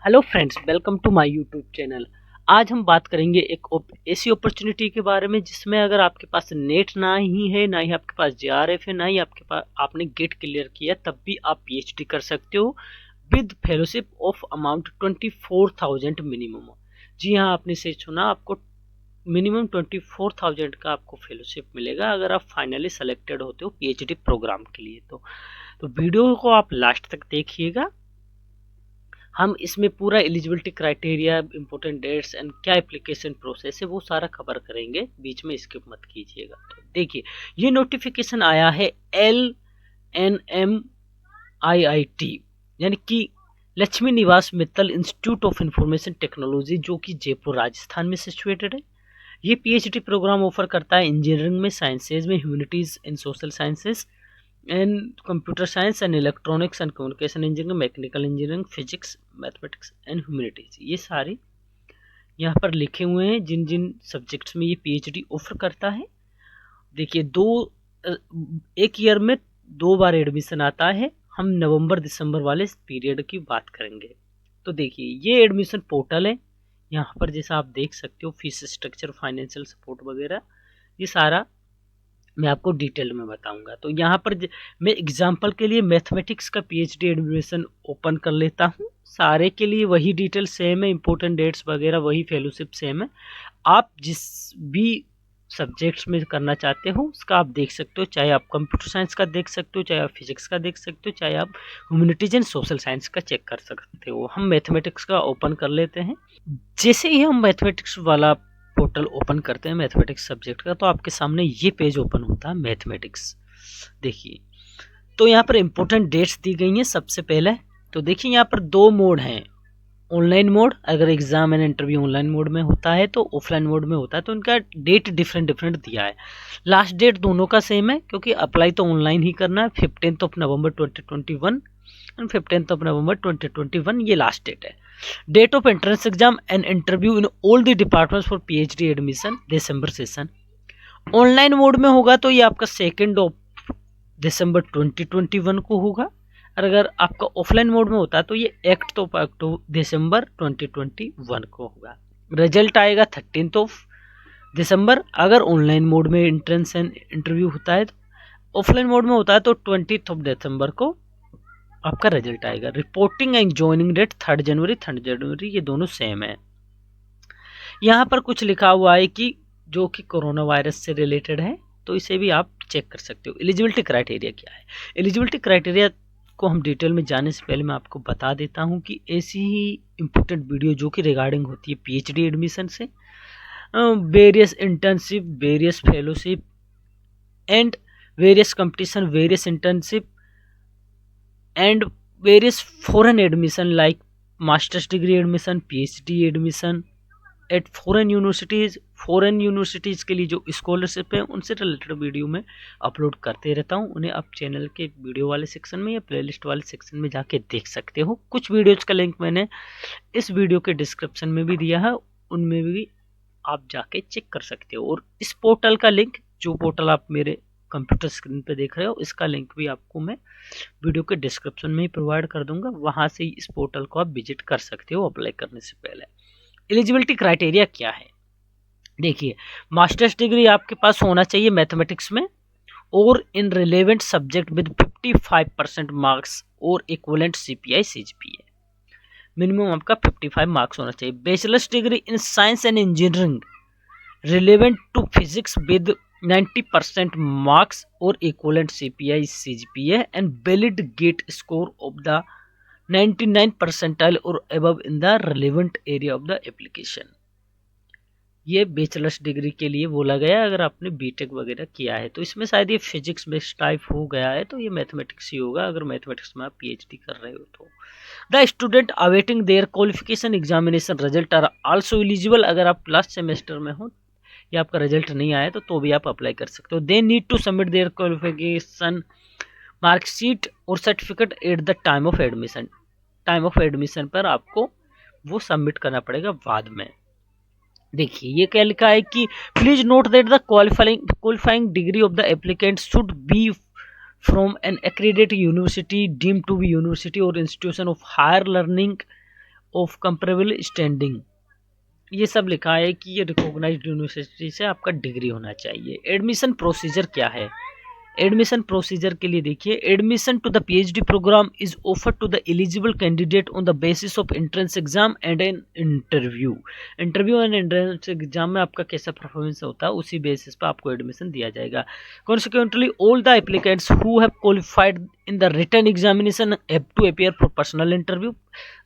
Hello friends, welcome to my YouTube channel. आज हम बात करेंगे एक ऐसी अपॉर्चुनिटी के बारे में जिसमें अगर आपके पास नेट ना ही है, ना ही आपके पास जेआरएफ है, ना ही आपके पास आपने गेट क्लियर किया, तब भी आप पीएचडी कर सकते हो with fellowship of amount 24,000 minimum. जी हाँ, आपने सही सुना, आपको मिनिमम 24,000 का आपको फेलोशिप मिलेगा अगर आप फाइनली सेलेक्टेड होते हो पीएचडी प्रोग्राम के लिए। तो वीडियो को आप लास्ट तक देखिएगा। हम इसमें पूरा eligibility criteria, important dates and क्या एप्लीकेशन प्रोसेस है वो सारा कवर करेंगे, बीच में स्किप मत कीजिएगा। तो देखिए, ये नोटिफिकेशन आया है LNMIIT यानी कि लक्ष्मी निवास Mittal institute of information technology, जो कि जयपुर राजस्थान में सिचुएटेड है। ये पीएचडी प्रोग्राम ऑफर करता है इंजीनियरिंग में, साइंसेज में, humanities and social sciences and computer science and electronics and communication engineering, mechanical engineering, physics, mathematics and humanities, ये सारी यहाँ पर लिखे हुए हैं जिन जिन सब्जेक्ट्स में ये पीएचडी ऑफर करता है। देखिए, एक ईयर में 2 बार एडमिशन आता है। हम नवंबर दिसंबर वाले पीरियड की बात करेंगे। तो देखिए, ये एडमिशन पोर्टल है। यहाँ पर जैसा आप देख सकते हो, फीस स्ट्रक्चर, फाइनेंशियल सपोर्ट वगैरह, ये सारा मैं आपको डिटेल में बताऊंगा। तो यहाँ पर मैं एग्जांपल के लिए मैथमेटिक्स का पीएचडी एडमिशन ओपन कर लेता हूँ। सारे के लिए वही डिटेल सेम है, इंपॉर्टेंट डेट्स वगैरह वही, फेलोशिप सेम है। आप जिस भी सब्जेक्ट्स में करना चाहते हो उसका आप देख सकते हो, चाहे आप कंप्यूटर साइंस का देख सकते हो, चाहे आप फिजिक्स का देख सकते हो, चाहे आप ह्यूमैनिटीज एंड सोशल साइंस का चेक कर सकते हो। हम मैथमेटिक्स का ओपन कर लेते हैं। जैसे ही हम मैथमेटिक्स वाला पोर्टल ओपन करते हैं मैथमेटिक्स सब्जेक्ट का, तो आपके सामने ये पेज ओपन होता है, मैथमेटिक्स। देखिए, तो यहाँ पर इंपॉर्टेंट डेट्स दी गई हैं सबसे पहले। तो देखिए, यहाँ पर 2 मोड हैं। ऑनलाइन मोड, अगर exam and interview online mode में होता है, तो ऑफलाइन मोड में होता है। तो इनका डेट डिफरेंट दिया है। लास्ट डेट दोनों का सेम है, क्योंकि अप्लाई तो ऑनलाइन ही करना है। 15 नवंबर 2021 एंड 15 नवंबर 2021 ये लास्ट डेट है। Date of entrance exam and interview in all the departments for PhD admission December session. Online mode में होगा तो ये आपका 2 दिसंबर 2021 को होगा। और अगर आपका ऑफलाइन मोड में होता है तो ये 1 दिसंबर 2021 को होगा। रिजल्ट आएगा 13 दिसंबर। अगर ऑनलाइन मोड में एंट्रेंस एंड इंटरव्यू होता है, तो ऑफलाइन मोड में होता है तो 20 दिसंबर को आपका रिजल्ट आएगा। रिपोर्टिंग एंड ज्वाइनिंग डेट 3 जनवरी, ये दोनों सेम है। यहाँ पर कुछ लिखा हुआ है कि जो कि कोरोना वायरस से रिलेटेड है, तो इसे भी आप चेक कर सकते हो। एलिजिबिलिटी क्राइटेरिया क्या है? एलिजिबिलिटी क्राइटेरिया को हम डिटेल में जाने से पहले मैं आपको बता देता हूँ कि ऐसी ही इम्पोर्टेंट वीडियो जो कि रिगार्डिंग होती है पीएचडी एडमिशन से, various internship, various fellowship and various competition, various internship and various foreign admission like masters degree admission, PhD admission eight foreign universities के लिए जो स्कॉलरशिप है, उनसे रिलेटेड वीडियो में अपलोड करते रहता हूँ। उन्हें आप चैनल के वीडियो वाले सेक्शन में या प्लेलिस्ट वाले सेक्शन में जाके देख सकते हो। कुछ वीडियोज़ का लिंक मैंने इस वीडियो के डिस्क्रिप्शन में भी दिया है, उनमें भी आप जाके चेक कर सकते हो। और इस पोर्टल का लिंक, जो पोर्टल आप मेरे कंप्यूटर स्क्रीन पे देख रहे हो, इसका लिंक भी आपको मैं वीडियो के डिस्क्रिप्शन में ही प्रोवाइड कर दूंगा। वहाँ से इस पोर्टल को आप विजिट कर सकते हो अप्लाई करने से पहले। एलिजिबिलिटी क्राइटेरिया क्या है? देखिए, मास्टर्स डिग्री आपके पास होना चाहिए मैथमेटिक्स में और in relevant subject with 55% marks और इक्विवेलेंट सीपीआई सीजीपीए। मिनिमम आपका 55 मार्क्स होना चाहिए। Bachelors degree in science and engineering relevant to physics with 90% marks और equivalent CPI CGPA and valid GATE score of the 99 percentile और above in the relevant area of the application. ये bachelors degree के लिए बोला गया। अगर आपने BTech वगैरह किया है तो इसमें शायद ये फिजिक्स बेस्ड टाइप हो गया है, तो ये मैथमेटिक्स ही होगा अगर मैथमेटिक्स में आप पीएचडी कर रहे हो तो। The student awaiting their qualification examination result are also eligible. अगर आप लास्ट सेमेस्टर में हो या आपका रिजल्ट नहीं आया तो भी आप अप्लाई कर सकते हो। They need to submit their qualification marksheet और certificate at the time of admission. Time of admission पर आपको वो सबमिट करना पड़ेगा बाद में। देखिए, ये क्या लिखा है कि please note that the qualifying degree of the applicant should be from an accredited university deemed to be university और institution of higher learning of comparable standing, ये सब लिखा है कि ये रिकॉग्नाइज्ड यूनिवर्सिटी से आपका डिग्री होना चाहिए। एडमिशन प्रोसीजर क्या है? एडमिशन प्रोसीजर के लिए देखिए, admission to the PhD program is offered to the eligible candidate on the basis of entrance exam and an interview. Interview and entrance exam में आपका कैसा परफॉर्मेंस होता है उसी बेसिस पर आपको एडमिशन दिया जाएगा। Consequently all the applicants who have qualified in the written examination have to appear for personal interview.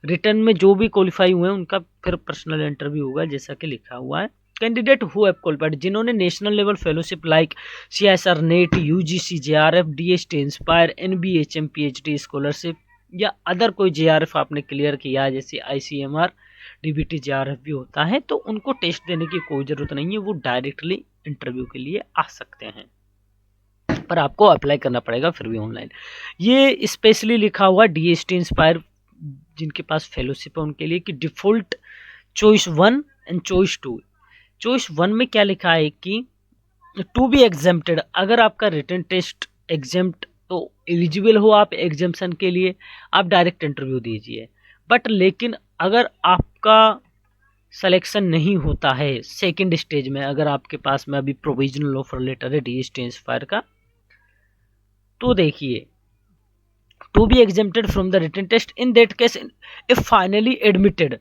Written में जो भी क्वालिफाई हुए हैं उनका फिर पर्सनल इंटरव्यू होगा, जैसा कि लिखा हुआ है। कैंडिडेट हु हैव क्वालिफाइड, जिन्होंने national level fellowship like CSR, net, UGC, JRF, DST, inspire, NBHM, PhD scholarship या अदर कोई JRF आपने क्लियर किया जैसे ICMR, DBT, JRF भी होता है, तो उनको टेस्ट देने की कोई ज़रूरत नहीं है, वो डायरेक्टली इंटरव्यू के लिए आ सकते हैं, पर आपको अप्लाई करना पड़ेगा फिर भी ऑनलाइन। ये स्पेशली लिखा हुआ DST, इंस्पायर जिनके पास फेलोशिप है उनके लिए कि default choice 1 and choice 2। Choice 1 में क्या लिखा है कि टू बी एग्जेम्प्टेड, अगर आपका रिटन टेस्ट एग्जेम्प्ट तो एलिजिबल हो आप एग्जेम्पशन के लिए, आप डायरेक्ट इंटरव्यू दीजिए। बट लेकिन अगर आपका सिलेक्शन नहीं होता है सेकंड स्टेज में, अगर आपके पास में अभी प्रोविजनल ऑफर लेटर है DST इंस्पायर का, तो देखिए to be exempted from the written test in that case if finally admitted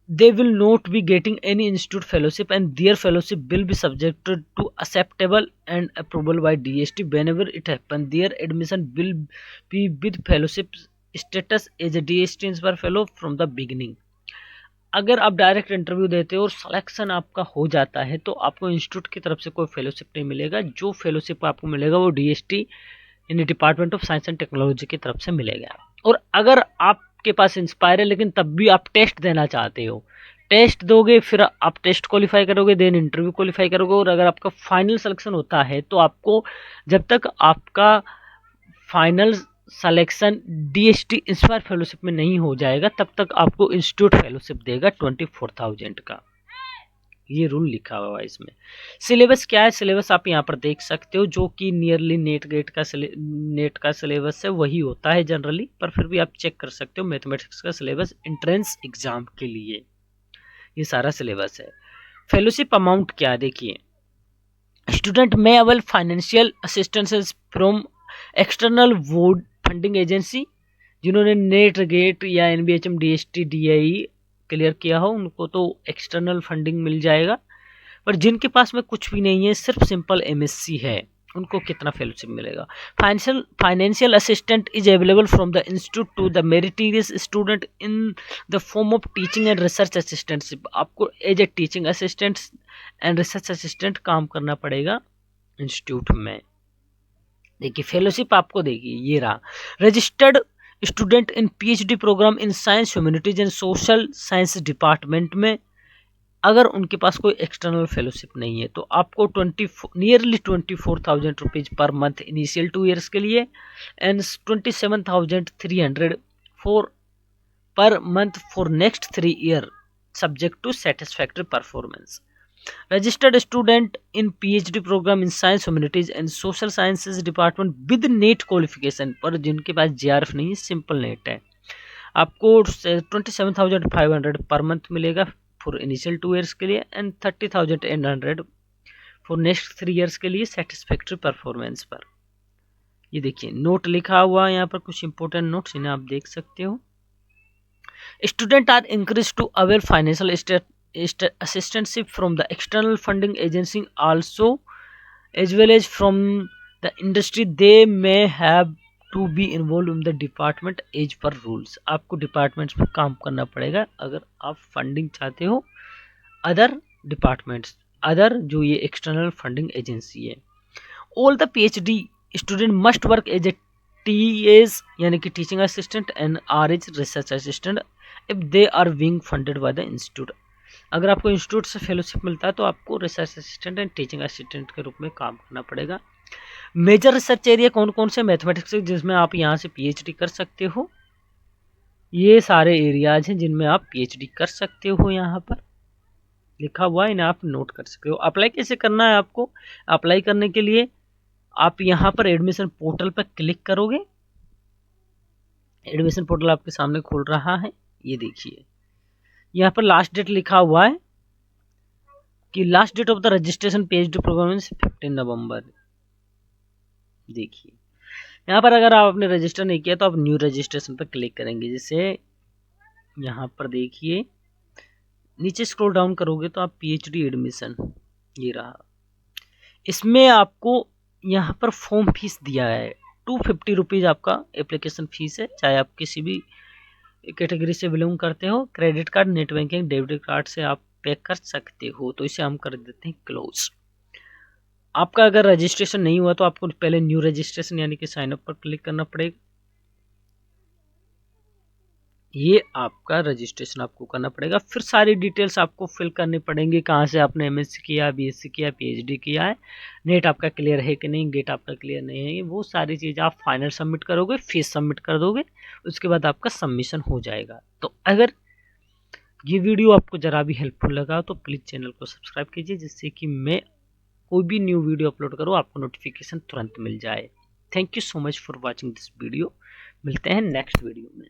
they will not be getting any institute fellowship and their fellowship will be subjected to acceptable and approval by DST whenever it happens. Their admission will be with fellowship status as a DST inspire fellow from the beginning. अगर आप direct interview देते हो और selection आपका हो जाता है तो आपको इंस्टीट्यूट की तरफ से कोई फेलोशिप नहीं मिलेगा। जो फेलोशिप आपको मिलेगा वो DST यानी department of science and technology की तरफ से मिलेगा। और अगर आपके पास इंस्पायर है लेकिन तब भी आप टेस्ट देना चाहते हो, टेस्ट दोगे, फिर आप टेस्ट क्वालिफाई करोगे, देन इंटरव्यू क्वालिफाई करोगे, और अगर आपका फाइनल सिलेक्शन होता है तो आपको, जब तक आपका final selection DST inspire fellowship में नहीं हो जाएगा तब तक आपको इंस्टीट्यूट फेलोशिप देगा 24,000 का। ये रूल लिखा हुआ है इसमें। सिलेबस क्या है? सिलेबस आप यहाँ पर देख सकते हो, जो कि नियरली नेट का सिलेबस है वही होता है जनरली, पर फिर भी आप चेक कर सकते हो मैथमेटिक्स का सिलेबस एंट्रेंस एग्जाम के लिए ये सारा सिलेबस है। फेलोशिप अमाउंट क्या है देखिए, स्टूडेंट में avail financial assistance from external board funding agency, जिन्होंने नेट, गेट या NBHM, DST, DIE क्लियर किया हो उनको तो एक्सटर्नल फंडिंग मिल जाएगा, पर जिनके पास में कुछ भी नहीं है, सिर्फ सिंपल MSc है, उनको कितना फेलोशिप मिलेगा? Financial assistant is available from the institute to the meritorious student in the form of teaching and research assistantship. आपको as a teaching assistant and research assistant काम करना पड़ेगा इंस्टीट्यूट में। देखिए फेलोशिप आपको देखिए ये रहा, registered student in PhD program in science, humanities and social science department में, अगर उनके पास कोई एक्सटर्नल फेलोशिप नहीं है तो आपको nearly 24,000 rupees per month initial 2 years के लिए and 27,300 for per month for next 3 year subject to satisfactory performance. Registered student in PhD program in science, humanities and social sciences department with NET qualification, पर जिनके पास JRF नहीं है, simple net है, आपको 27,500 per month मिलेगा for initial 2 years के लिए and 30,800 for next 3 years के लिए सेटिस्फैक्टरी परफॉर्मेंस पर। ये देखिए नोट लिखा हुआ है यहाँ पर, कुछ इंपॉर्टेंट नोट्स इन्हें आप देख सकते हो। Student are encourage to avail financial assistantship from the external funding agency also as well as from the industry. They may have to be involved in the department as per rules. आपको departments में काम करना पड़ेगा अगर आप funding चाहते हो other departments, other जो ये एक्सटर्नल फंडिंग एजेंसी है। All the PhD student must work as a TAs यानी कि teaching assistant and RH research assistant if they are being funded by the institute. अगर आपको इंस्टीट्यूट से फेलोशिप मिलता है तो आपको research assistant and teaching assistant के रूप में काम करना पड़ेगा। मेजर रिसर्च एरिया कौन कौन से? मैथमेटिक्स जिसमें आप यहाँ से PhD कर सकते हो, ये सारे एरियाज हैं जिनमें आप PhD कर सकते हो, यहाँ पर लिखा हुआ है, इन्हें आप नोट कर सकते हो। अप्लाई कैसे करना है आपको? अप्लाई करने के लिए आप यहाँ पर एडमिशन पोर्टल पर क्लिक करोगे, एडमिशन पोर्टल आपके सामने खुल रहा है, ये देखिए यहाँ पर लास्ट डेट लिखा हुआ है कि last date of the registration PhD program is 15 November. देखिए यहाँ पर अगर आप आपने रजिस्टर नहीं किया तो आप न्यू रजिस्ट्रेशन पर क्लिक करेंगे। जैसे यहाँ पर देखिए नीचे स्क्रॉल डाउन करोगे तो आप पीएचडी एडमिशन, ये रहा, इसमें आपको यहाँ पर फॉर्म फीस दिया है 250 रुपीज़ आपका एप्लीकेशन फीस है। चाहे आप किसी भी कैटेगरी से बिलोंग करते हो, credit card, net banking, debit card से आप पे कर सकते हो। तो इसे हम कर देते हैं क्लोज। आपका अगर रजिस्ट्रेशन नहीं हुआ तो आपको पहले न्यू रजिस्ट्रेशन यानी कि साइन अप पर क्लिक करना पड़ेगा। ये आपका रजिस्ट्रेशन आपको करना पड़ेगा। फिर सारी डिटेल्स आपको फिल करनी पड़ेंगी, कहाँ से आपने एमएससी किया, बीएससी किया, पीएचडी किया है, नेट आपका क्लियर है कि नहीं, गेट आपका क्लियर नहीं है, वो सारी चीज़ आप फाइनल सबमिट करोगे, फीस सबमिट कर दोगे, उसके बाद आपका सबमिशन हो जाएगा। तो अगर ये वीडियो आपको ज़रा भी हेल्पफुल लगा तो प्लीज़ चैनल को सब्सक्राइब कीजिए, जिससे कि मैं कोई भी न्यू वीडियो अपलोड करूँ आपको नोटिफिकेशन तुरंत मिल जाए। Thank you so much for watching this video. मिलते हैं नेक्स्ट वीडियो में।